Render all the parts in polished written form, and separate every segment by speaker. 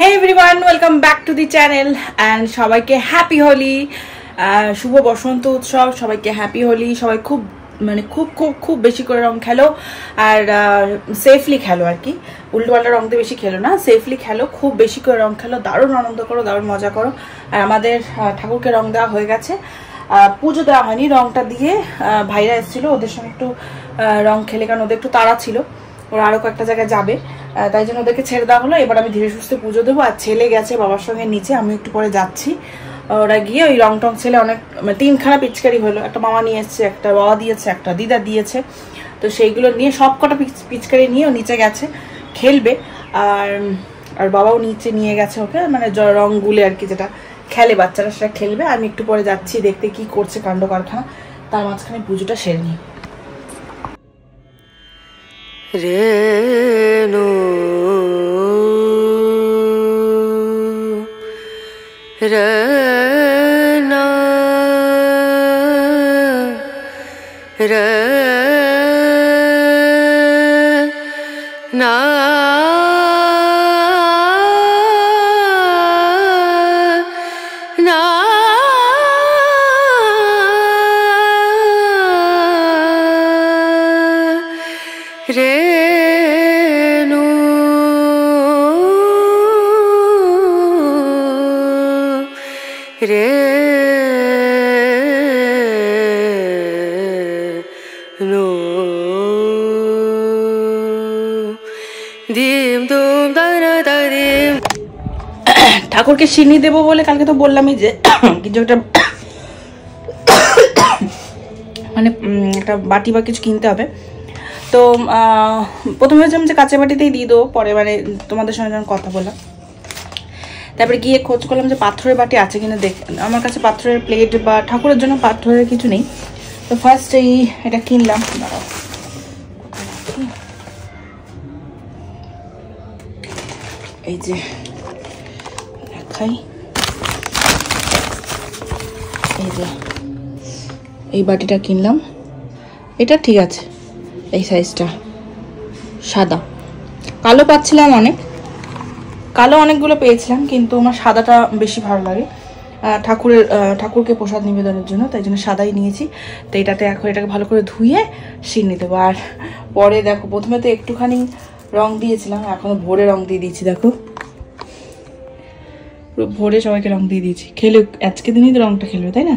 Speaker 1: Hey everyone, welcome back to the channel and সবাইকে happy Holi, শুভ বসন্ত উৎসব। সবাইকে হ্যাপি হোলি। সবাই খুব মানে খুব খুব খুব বেশি করে রং খেলো আর সেফলি খেলো আর কি। উল্টোপাল্টা রং দিয়ে বেশি খেলো না, সেফলি খেলো, খুব বেশি করে রং খেলো, দারুণ আনন্দ করো, দারুণ মজা করো। আর আমাদের ঠাকুরকে রং দেওয়া হয়ে গেছে, পুজো দেওয়া হয়নি, রংটা দিয়ে ভাইরা এসেছিলো, ওদের সঙ্গে একটু রং খেলে, কারণ ওদের একটু তাড়া ছিল, ওরা আরো কয়েকটা জায়গায় যাবে, তাই জন্য ওদেরকে ছেড়ে দেওয়া হলো। এবার আমি ধীরে সুস্থে পুজো দেবো। আর ছেলে গেছে বাবার সঙ্গে নিচে, আমি একটু পরে যাচ্ছি। ওরা গিয়ে ওই রং টং ছেলে অনেক তিনখানা পিচকারি হলো, একটা মামা নিয়ে এসছে, একটা বাবা দিয়েছে, একটা দিদা দিয়েছে, তো সেইগুলো নিয়ে সব কটা পিচকারি নিয়ে ও নিচে গেছে খেলবে। আর বাবাও নিচে নিয়ে গেছে ওকে, মানে রং গুলে আর কি, যেটা খেলে বাচ্চারা সেটা খেলবে। আমি একটু পরে যাচ্ছি দেখতে কি করছে কাণ্ড কারখানা, তার মাঝখানে পুজোটা সেরে নিই।
Speaker 2: রেণু রনা রনা রেণু রেণু দিম দুম দানা দাদিম।
Speaker 1: ঠাকুরকে সিন্নি দেবো বলে কালকে তো বললামই যে কিছু একটা মানে একটা বাটি বা কিছু কিনতে হবে। তো প্রথমে ভেবেছিলাম যে কাঁচা বাটিতেই দিয়ে দেবো, পরে মানে তোমাদের সঙ্গে যখন কথা বললাম, তারপরে গিয়ে খোঁজ করলাম যে পাথরের বাটি আছে কিনা। দেখ, আমার কাছে পাথরের প্লেট বা ঠাকুরের জন্য পাথরের কিছু নেই। তো ফার্স্ট এটা কিনলাম। এই যে দেখাই, এই যে এই বাটিটা কিনলাম, এটা ঠিক আছে, এই সাইজটা সাদা, কালো পাচ্ছিলাম অনেক, কালো অনেকগুলো পেয়েছিলাম, কিন্তু আমার সাদাটা বেশি ভালো লাগে ঠাকুরকে প্রসাদ নিবেদনের জন্য, তাই জন্য সাদাই নিয়েছি। তো এটাতে এখন এটাকে ভালো করে ধুয়ে সিন্নি দেবো। আর পরে দেখো, প্রথমে তো একটুখানি রং দিয়েছিলাম, এখনো ভোরে রং দিয়ে দিয়েছি, দেখো পুরো ভোরে সবাইকে রং দিয়ে দিয়েছি। খেলে আজকে দিনই তো রংটা খেলবে, তাই না?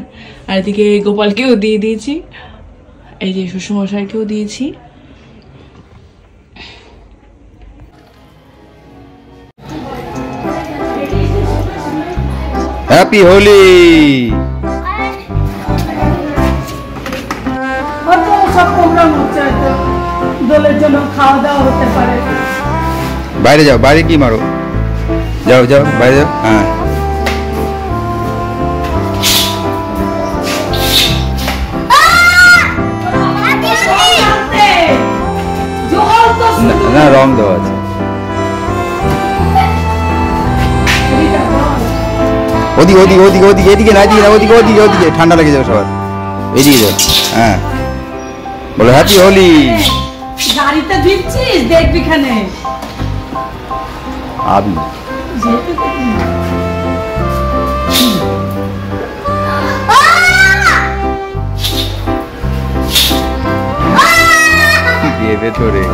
Speaker 1: আর এদিকে গোপালকেও দিয়ে দিয়েছি, এই যে শ্বশুরমশাইকেও দিয়েছি।
Speaker 3: হ্যাপি হোলি।
Speaker 1: দোলের জন্য খাওয়া দাওয়া হতে পারে।
Speaker 3: বাইরে যাও, বাইরে কি মারো, যাও যাও বাইরে যাও। হ্যাঁ, না রং দেওয়া আছে। ওদিকে ওদিকে ওদিকে ওদিকে, এদিকে না, এদিকে না, ওদিকে ওদিকে ওদিকে, ঠান্ডা লেগে যাবে সবার, এদিকে যাও। হ্যাঁ, বলো হ্যাপি হোলি।
Speaker 1: গাড়িটা দিচ্ছিস, দেখবি খানে
Speaker 3: আবি দেবে তোরে,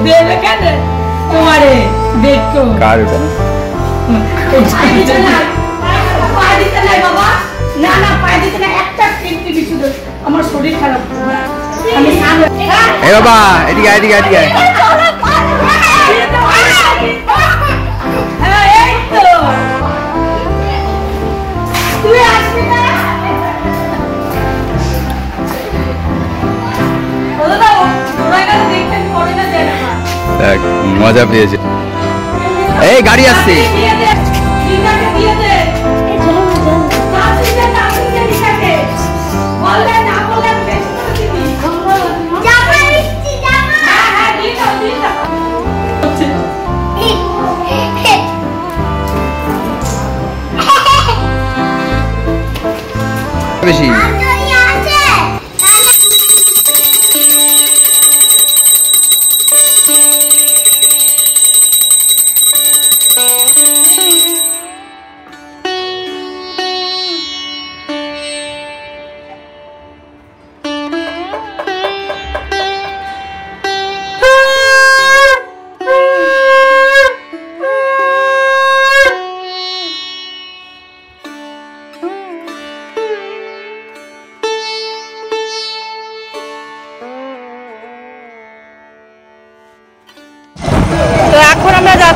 Speaker 1: দেবে কেন তোমারে, দেখো
Speaker 3: কার ওটা?
Speaker 1: আমার শরীর খারাপ,
Speaker 3: এ বাবা এদিকে এদিকে এদিকে। মজা পেয়েছে। এই গাড়ি আসছে, বেশি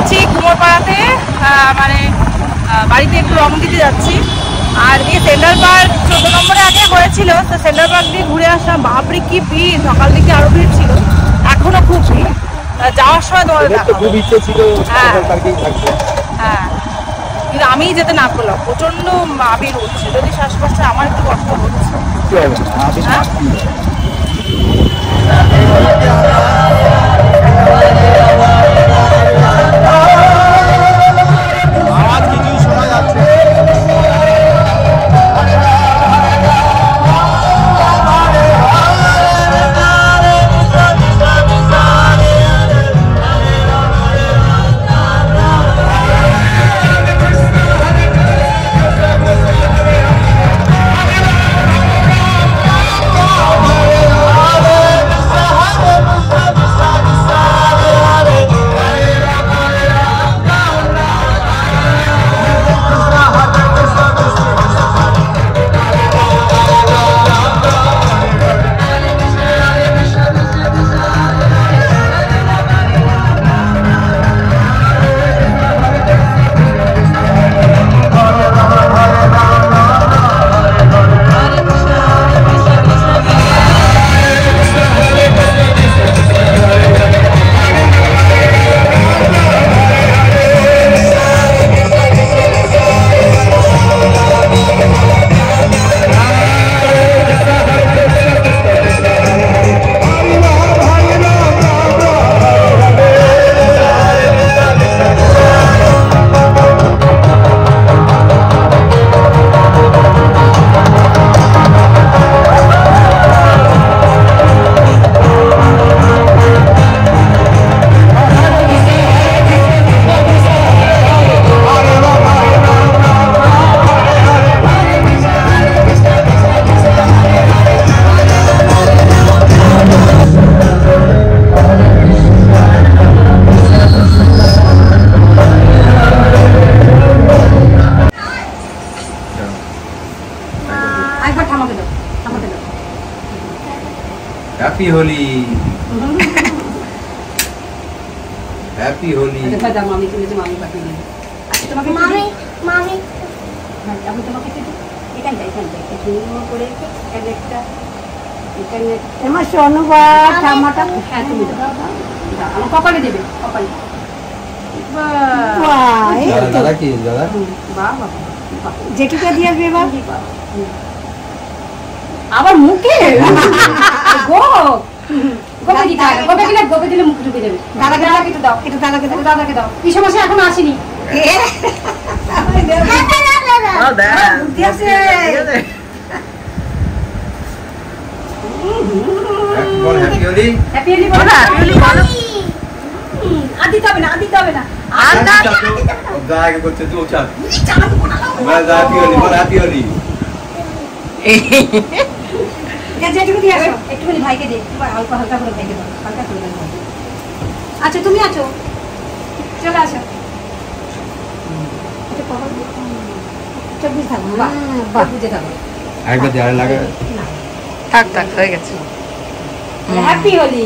Speaker 1: যাচ্ছি কুমোরপাড়াতে, মানে বাড়িতে একটু রং দিতে যাচ্ছি। আর এই সেন্ট্রাল পার্ক 14 নম্বরে আগে হয়েছিল, তো সেন্ট্রাল পার্ক দিয়ে ঘুরে আসলাম। বাপরে কি ভিড়, সকাল দিকে আরো ভিড় ছিল, এখনো খুব ভিড়। যাওয়ার সময় তোমাদের দেখাবো।
Speaker 3: খুব ইচ্ছে ছিল পার্কেই থাকতে।
Speaker 1: হ্যাঁ, কিন্তু আমি যেতে না করলাম, প্রচন্ড আবির উঠছে। যদি শ্বাসকষ্টে আমার একটু কষ্ট হচ্ছে।
Speaker 3: আওয়াজ কিছুই শোনা যাচ্ছে। Happy Holi, happy Holi.
Speaker 4: মামি তুলেছে, মামি পাঠিয়ে দিল। আচ্ছা তোমাকে মামি মামি আমি তোমাকে এখানটা করে একটা এখানে আমার সোনুবা ঠামাটা। হ্যাঁ তুমি দাও, আমার কপালে দেবে, কপালে।
Speaker 3: দাদা কি দাদা?
Speaker 4: বাবা জেঠুকে দিয়ে আসবে এবার আবার মুখে গো গোপে দিতে হবে, গোপে দিলে মুখ ঢুকে যাবে। দাদাকে দাও, একটু দাদাকে দাও। কি সমস্যা এখনো আসেনি?
Speaker 3: হ্যাপি হোলি।
Speaker 4: হ্যাপি হোলি বলো, হ্যাপি হোলি বলো। আর দিতে হবে না, আর দিতে হবে না। আর
Speaker 3: গায়ে করছে তুই ওচা। বল হ্যাপি হোলি, বল হ্যাপি হোলি।
Speaker 4: যেটুকু দিয়ে আসো, একটুখানি ভাইকে দে, হালকা হালকা করে ভাইকে দাও, হালকা করে দাও। আচ্ছা তুমি আছো, চলে আসো। চব্বিশ থাকবো, বাহ বুঝে থাকো।
Speaker 3: আরেকবার দেয়ালে লাগা।
Speaker 1: থাক থাক, হয়ে গেছে।
Speaker 4: হ্যাপি হোলি।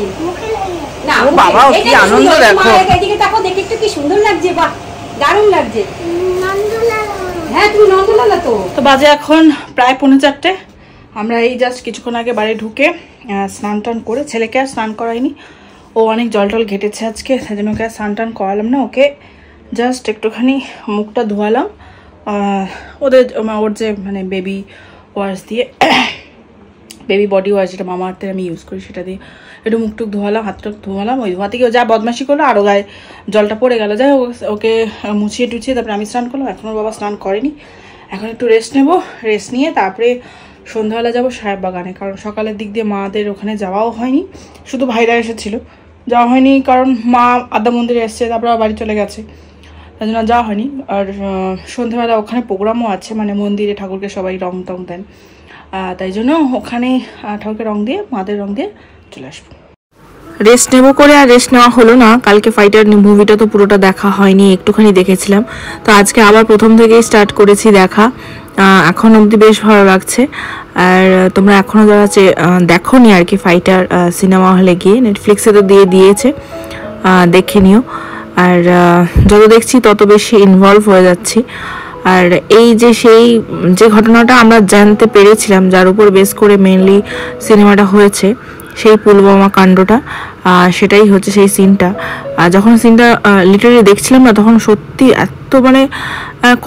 Speaker 4: না
Speaker 1: ও বাবা, কি আনন্দ দেখো।
Speaker 4: এদিকে দেখো, দেখে একটু কি সুন্দর লাগছে, বাহ দারুণ লাগছে। হ্যাঁ তুমি নন্দলালা তো।
Speaker 1: তো বাজে এখন প্রায় 3:45। আমরা এই জাস্ট কিছুক্ষণ আগে বাড়ি ঢুকে স্নান টান করে, ছেলেকে আর স্নান করাইনি, ও অনেক জল টল ঘেটেছে আজকে, সেই জন্য ওকে স্নান টান করালাম না। ওকে জাস্ট একটুখানি মুখটা ধোয়ালাম, ওর যে মানে বেবি ওয়াশ দিয়ে, বেবি বডি ওয়াশ যেটা মামা আর্থের আমি ইউজ করি, সেটা দিয়ে একটু মুখটুক ধোয়ালাম, হাতটুক ধোয়ালাম। ওই ধোয়া থেকে যা বদমাশি করলো, আরও গায়ে জলটা পড়ে গেল। যাই হোক, ওকে মুছিয়ে টুছিয়ে তারপরে আমি স্নান করলাম। এখনও বাবা স্নান করেনি, এখন একটু রেস্ট নেব। রেস্ট নিয়ে তারপরে সন্ধ্যাবেলা যাবো সাহেব বাগানে, কারণ সকালের দিক দিয়ে মাদের ওখানে যাওয়াও হয়নি, শুধু ভাইরা এসেছিলো, যাওয়া হয়নি কারণ মা আদ্যা মন্দিরে এসছে, তারপর বাড়ি চলে গেছে, তাই জন্য যাওয়া হয়নি। আর সন্ধ্যাবেলা ওখানে প্রোগ্রামও আছে, মানে মন্দিরে ঠাকুরকে সবাই রং টং দেন, তাই জন্য ওখানে ঠাকুরকে রং দিয়ে, মাদের রং দিয়ে চলে আসবো। রেস্ট নেব করে আর রেস্ট নেওয়া হলো না। কালকে ফাইটার মুভিটা তো পুরোটা দেখা হয়নি, একটুখানি দেখেছিলাম। তো আজকে আবার প্রথম থেকেই স্টার্ট করেছি দেখা। এখন অবধি বেশ ভালো লাগছে। আর তোমরা এখনও যারা দেখোনি আর কি ফাইটার সিনেমা হলে গিয়ে, নেটফ্লিক্সে তো দিয়েছে, দেখে নিও। আর যত দেখছি তত বেশি ইনভলভ হয়ে যাচ্ছি। আর এই যে সেই যে ঘটনাটা আমরা জানতে পেরেছিলাম, যার উপর বেস করে মেনলি সিনেমাটা হয়েছে, সেই পুলওয়ামা কাণ্ডটা, সেটাই হচ্ছে সেই সিনটা। যখন সিনটা লিটারালি দেখছিলাম না, তখন সত্যি এত মানে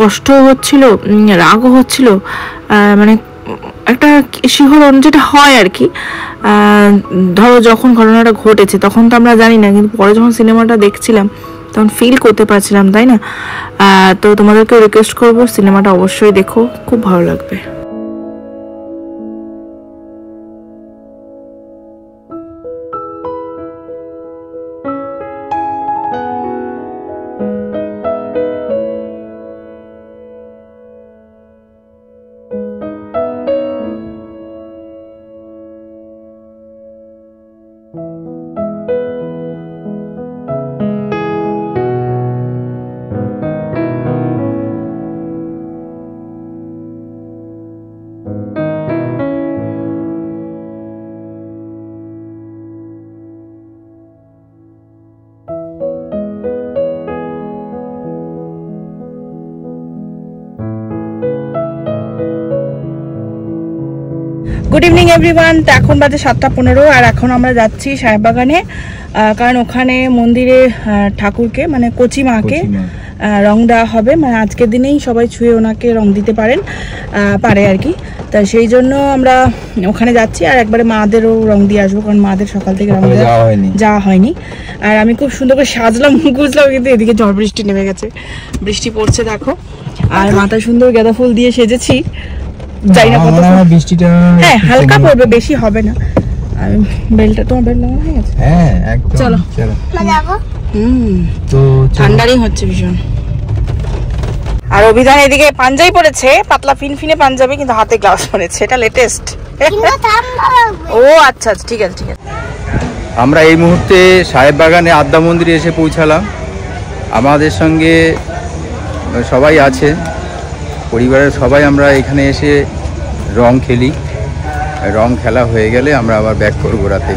Speaker 1: কষ্ট হচ্ছিল, রাগও হচ্ছিল, মানে একটা শিহরণ যেটা হয় আর কি। ধরো যখন ঘটনাটা ঘটেছে তখন তো আমরা জানি না, কিন্তু পরে যখন সিনেমাটা দেখছিলাম তখন ফিল করতে পারছিলাম, তাই না? তো তোমাদেরকেও রিকোয়েস্ট করবো সিনেমাটা অবশ্যই দেখো, খুব ভালো লাগবে। Good evening everyone. তো এখন বাজে 7:15, আর এখন আমরা যাচ্ছি সাহেববাগানে, কারণ ওখানে মন্দিরে ঠাকুরকে মানে কচি মাকে রং দেওয়া হবে। মানে আজকের দিনেই সবাই ছুঁয়ে ওনাকে রং দিতে পারে আর কি। তা সেই জন্য আমরা ওখানে যাচ্ছি, আর একবারে মাদেরও রং দিয়ে আসবো, কারণ মাদের সকাল থেকে রং যাওয়া হয়নি। আর আমি খুব সুন্দর করে সাজলাম, গুজলাম, কিন্তু এদিকে ঝড় বৃষ্টি নেমে গেছে, বৃষ্টি পড়ছে দেখো। আর মাথায় সুন্দর গাঁদা ফুল দিয়ে সেজেছি, যাই না কত বৃষ্টিটা, হ্যাঁ হালকা পড়বে, বেশি হবে না। আর বেলটা, তোমার বেল লাগানো হয়ে গেছে? হ্যাঁ একদম। চলো তো ঠান্ডারই হচ্ছে ভীষণ। আর অভিধান এদিকে পাঞ্জাবি পরেছে, পাতলা ফিনফিনে পাঞ্জাবি, কিন্তু হাতে গ্লাভস পরেছে, এটা লেটেস্ট। ও আচ্ছা আচ্ছা, ঠিক আছে ঠিক আছে।
Speaker 3: আমরা এই মুহূর্তে সাহেববাগানে আদ্যা মন্দিরে এসে পৌঁছালাম। আমাদের সঙ্গে সবাই আছে, পরিবারের সবাই আমরা এখানে এসে রং খেলি। রং খেলা হয়ে গেলে আমরা আবার ব্যাক করবো রাতে।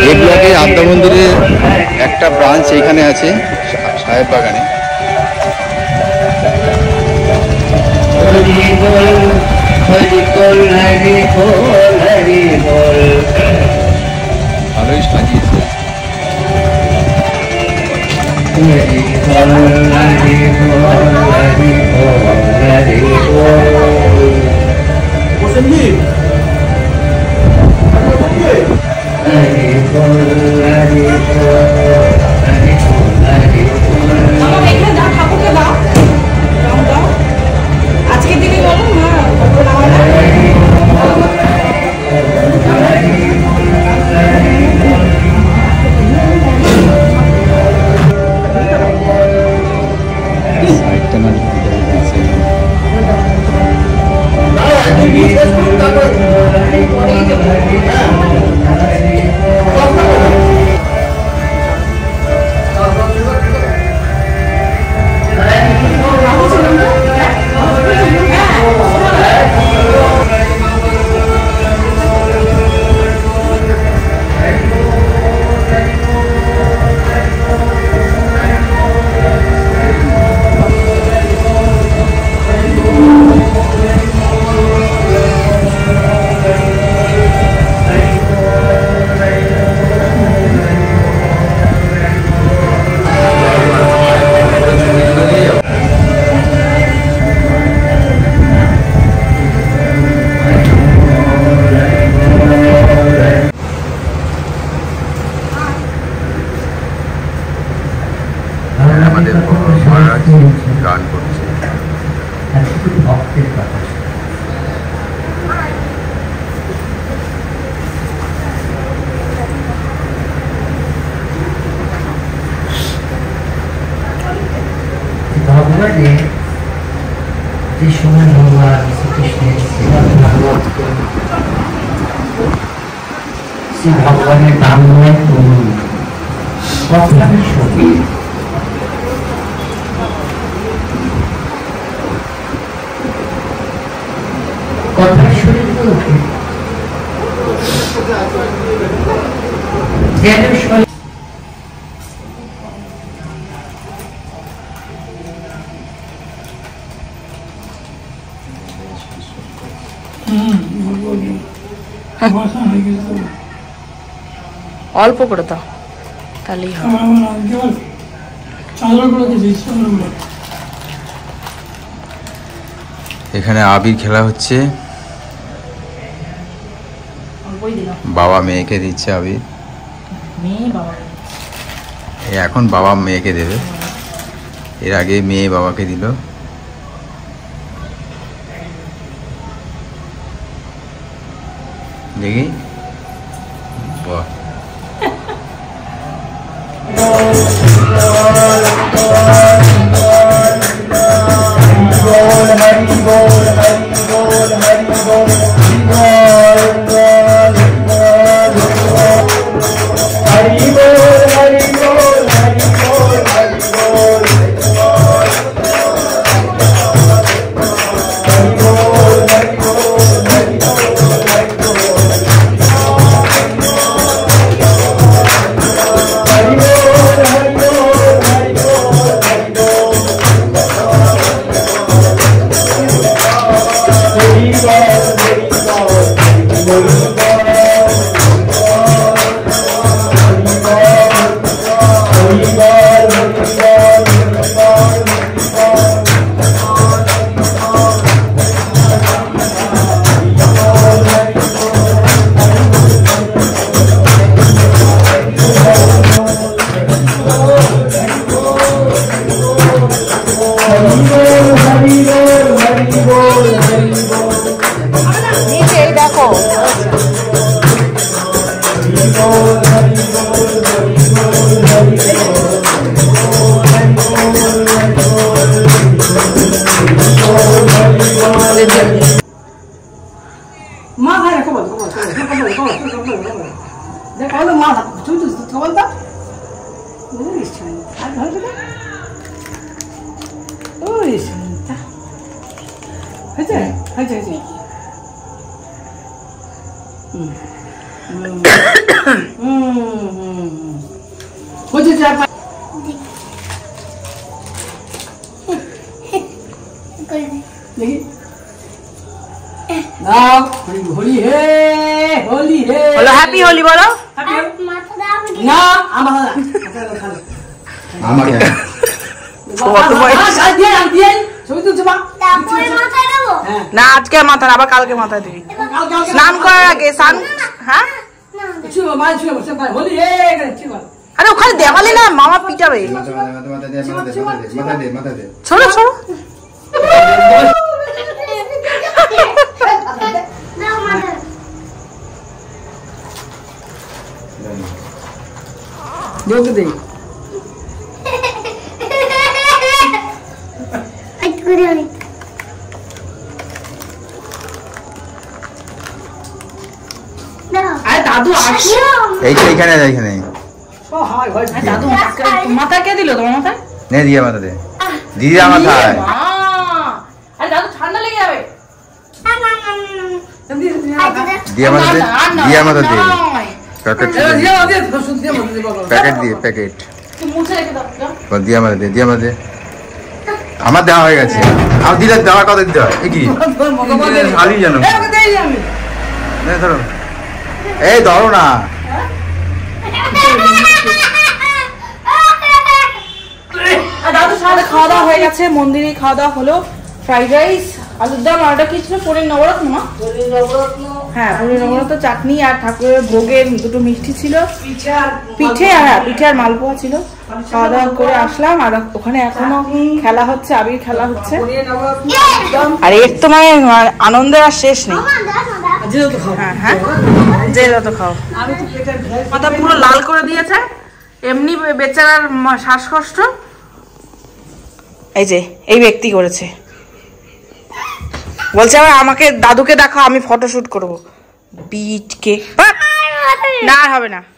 Speaker 3: এই ব্লকে আদ্যা মন্দিরের একটা ব্রাঞ্চ এইখানে আছে সাহেববাগানে। ভালোই সাজিয়েছে।
Speaker 1: আজকের দিনে বলো গান করছে। ভগবানের
Speaker 5: কৃষ্ণ ভগবান শ্রীকৃষ্ণের ভাগবত শ্রী ভগবানের নাম নয় করুন কথার সঙ্গে কথার শরীর বলতে জ্ঞানের শরীর
Speaker 1: অল্প করে দাও তাহলেই হবে।
Speaker 3: এখানে আবির খেলা হচ্ছে, বাবা মেয়েকে দিচ্ছে আবির। এখন বাবা মেয়েকে দেবে, এর আগে মেয়ে বাবাকে দিল। দেখি বাহ,
Speaker 4: হোলি হে হোলি হে
Speaker 1: বলো হ্যাপি হোলি বলো।
Speaker 4: না আমার
Speaker 3: আমাকে
Speaker 1: না আজকে মাথায়, আবার কালকে মাথায় দিবি স্নান করার আগে। স্নান হ্যাঁ, আরে ওখানে দেওয়ালে না, মামা পিটাবে। ছোড়ো ছোড়ো, দাদু
Speaker 3: এইখানে এইখানে
Speaker 1: দাদু মাথায় কে দিল তোমার মাথায়?
Speaker 3: নে দিয়ে মাথা দে, দিদির মাথায়।
Speaker 1: আরে দাদু ঠান্ডা লেগে যাবে।
Speaker 3: দিয়ে মাথা দে, দিয়ে মাথা দে, প্যাকেট প্যাকেট দিয়ে প্যাকেট দিয়ে মাথা দে, দিয়ে মাথা দে। আমার দেওয়া হয়ে গেছে, আমার দিলে দেওয়ার কথা দিতে হয়। কি খালি জানো, ধরো এই ধরো না।
Speaker 1: দাদুর সাথে খাওয়া দাওয়া হয়ে গেছে, মন্দিরে খাওয়া দাওয়া হলো। ফ্রাইড রাইস, আলুর দম, আর ওটা কি ছিল? পনির নবরত্ন না? হ্যাঁ পনির নবরত্ন, চাটনি, আর ঠাকুরের ভোগের দুটো মিষ্টি ছিল, পিঠে আর মালপোয়া ছিল। খাওয়া দাওয়া করে আসলাম, আর ওখানে এখনো খেলা হচ্ছে, আবির খেলা হচ্ছে। আর এর তো মানে আনন্দের আর শেষ নেই। হ্যাঁ হ্যাঁ, যে যত খাও। মাথা পুরো লাল করে দিয়েছে, এমনি বেচারার শ্বাসকষ্ট। এই যে এই ব্যক্তি করেছে। বলছে আবার আমাকে দাদুকে দেখাও, আমি ফটোশুট করবো। বিট কেক না, হবে না।